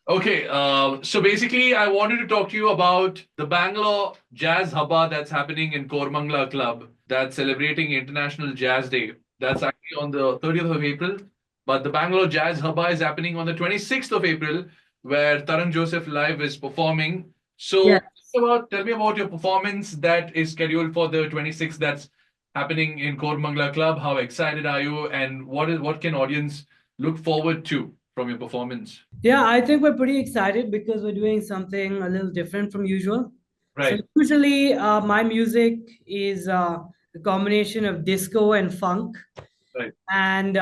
Okay, so basically, I wanted to talk to you about the Bangalore Jazz Habba that's happening in Kormangla Club that's celebrating International Jazz Day. That's actually on the 30th of April, but the Bangalore Jazz Habba is happening on the 26th of April, where Tarang Joseph Live is performing. Yeah. So, tell me about your performance that is scheduled for the 26th that's happening in Kormangla Club. How excited are you, and what can audience look forward to from your performance? Yeah, I think we're pretty excited because we're doing something a little different from usual. So Right. usually my music is a combination of disco and funk. Right. And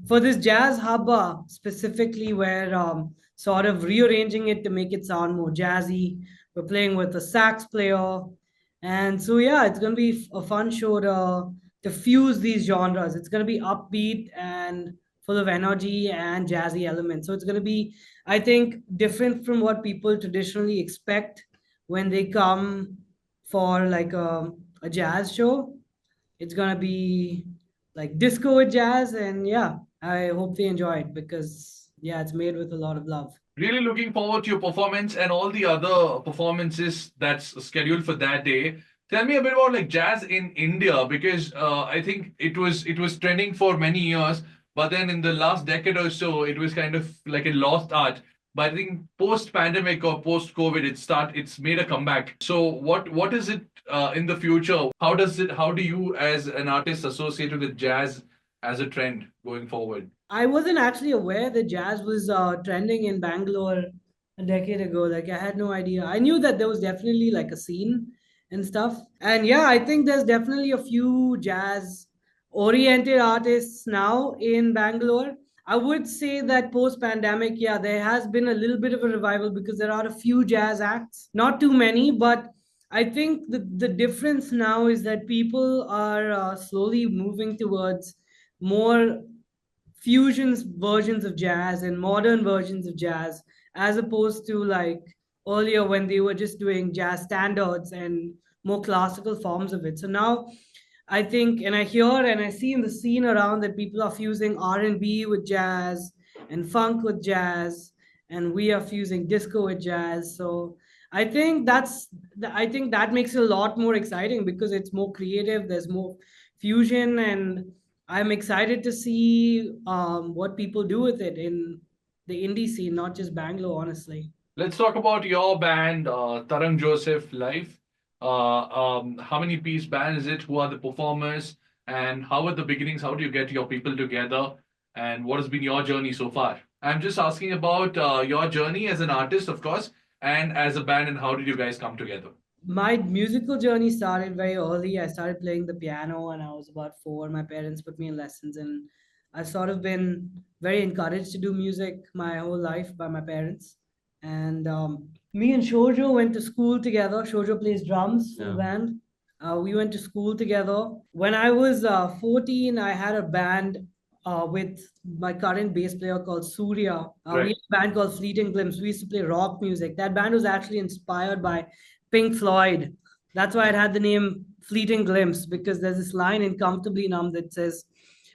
for this jazz hubba specifically, we're sort of rearranging it to make it sound more jazzy. We're playing with a sax player. And so, yeah, it's going to be a fun show to fuse these genres. It's going to be upbeat and full of energy and jazzy elements. So it's going to be, I think, different from what people traditionally expect when they come for like a jazz show. It's going to be like disco with jazz. And yeah, I hope they enjoy it because, yeah, it's made with a lot of love. Really looking forward to your performance and all the other performances that's scheduled for that day. Tell me a bit about like jazz in India because I think it was trending for many years, but then in the last decade or so, it was kind of like a lost art. But I think post pandemic or post COVID, it's made a comeback. So what is it in the future? How do you as an artist associate with jazz as a trend going forward? I wasn't actually aware that jazz was trending in Bangalore a decade ago. Like, I had no idea. I knew that there was definitely like a scene and stuff. And yeah, I think there's definitely a few jazz oriented artists now in Bangalore. I would say that post pandemic, yeah, there has been a little bit of a revival because there are a few jazz acts, not too many, but I think the difference now is that people are slowly moving towards more fusions versions of jazz and modern versions of jazz as opposed to like earlier when they were just doing jazz standards and more classical forms of it. So now I think, and I hear and I see in the scene around that people are fusing R&B with jazz and funk with jazz, and we are fusing disco with jazz. So I think that makes it a lot more exciting because it's more creative. There's more fusion, and I'm excited to see what people do with it in the indie scene, not just Bangalore, honestly. Let's talk about your band, Tarang Joseph Live. How many piece band is it? Who are the performers? And how were the beginnings? How do you get your people together? And what has been your journey so far? I'm just asking about your journey as an artist, of course, and as a band, and how did you guys come together? My musical journey started very early. I started playing the piano when I was about 4. My parents put me in lessons, and I've sort of been very encouraged to do music my whole life by my parents. And me and Shoujo went to school together. Shoujo plays drums for the band. We went to school together. When I was 14, I had a band with my current bass player called Surya. We Right. had a band called Fleeting Glimpse. We used to play rock music. That band was actually inspired by Pink Floyd. That's why it had the name Fleeting Glimpse, because there's this line in Comfortably Numb that says,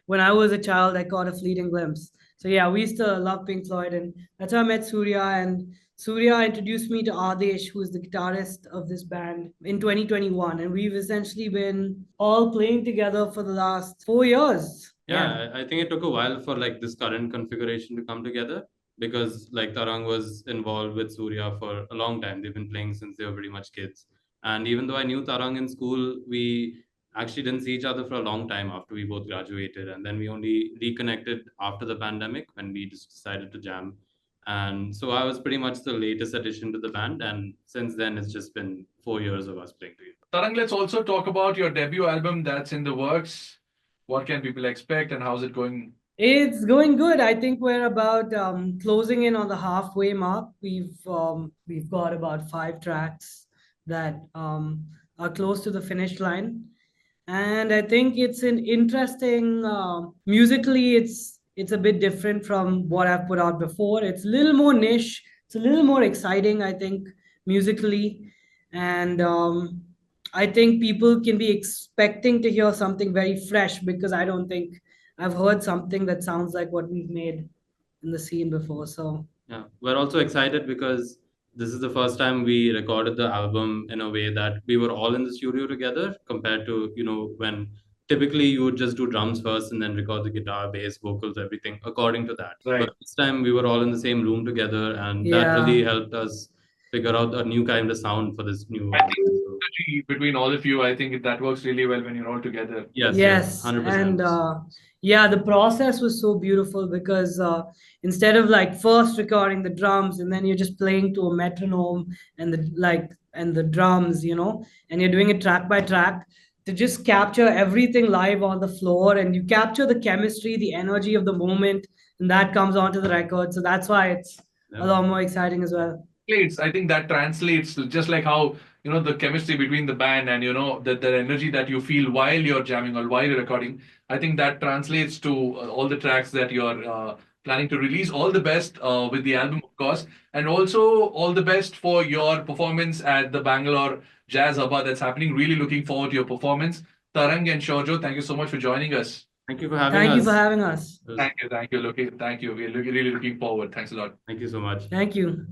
when I was a child, I caught a fleeting glimpse. So yeah, we used to love Pink Floyd, and that's how I met Surya. And Surya introduced me to Adesh, who is the guitarist of this band, in 2021. And we've essentially been all playing together for the last 4 years. Yeah, I think it took a while for like this current configuration to come together because like Tarang was involved with Surya for a long time. They've been playing since they were pretty much kids. And even though I knew Tarang in school, we actually didn't see each other for a long time after we both graduated. And then we only reconnected after the pandemic when we just decided to jam. And so I was pretty much the latest addition to the band. And since then, it's just been 4 years of us playing together. Tarang, let's also talk about your debut album that's in the works. What can people expect, and how's it going? It's going good. I think we're about closing in on the halfway mark. We've got about 5 tracks that are close to the finish line, and I think it's an interesting musically. It's a bit different from what I've put out before. It's a little more niche. It's a little more exciting, I think, musically, and I think people can be expecting to hear something very fresh because I don't think I've heard something that sounds like what we've made in the scene before. So Yeah, we're also excited because this is the first time we recorded the album in a way that we were all in the studio together, compared to, when typically you would just do drums first and then record the guitar, bass, vocals, everything according to that. Right. But this time we were all in the same room together, and that Yeah. really helped us figure out a new kind of sound for this new I album. think So, synergy between all of you, I think that works really well when you're all together. yes, Yes, 100%. and yeah, the process was so beautiful because instead of like first recording the drums and then you're just playing to a metronome and the drums, and you're doing it track by track, to just capture everything live on the floor, and you capture the chemistry, the energy of the moment, and that comes onto the record. So that's why it's a lot more exciting as well. I think that translates just like how the chemistry between the band and the energy that you feel while you're jamming or while you're recording. I think that translates to all the tracks that you're planning to release. All the best with the album, of course, and also all the best for your performance at the Bangalore Jazz Habba that's happening. Really looking forward to your performance. Tarang and Shorjo, thank you so much for joining us. Thank you for having Thank us. you for having us. Thank you. Thank you. Thank you. We're really looking forward. Thanks a lot. Thank you so much. Thank you.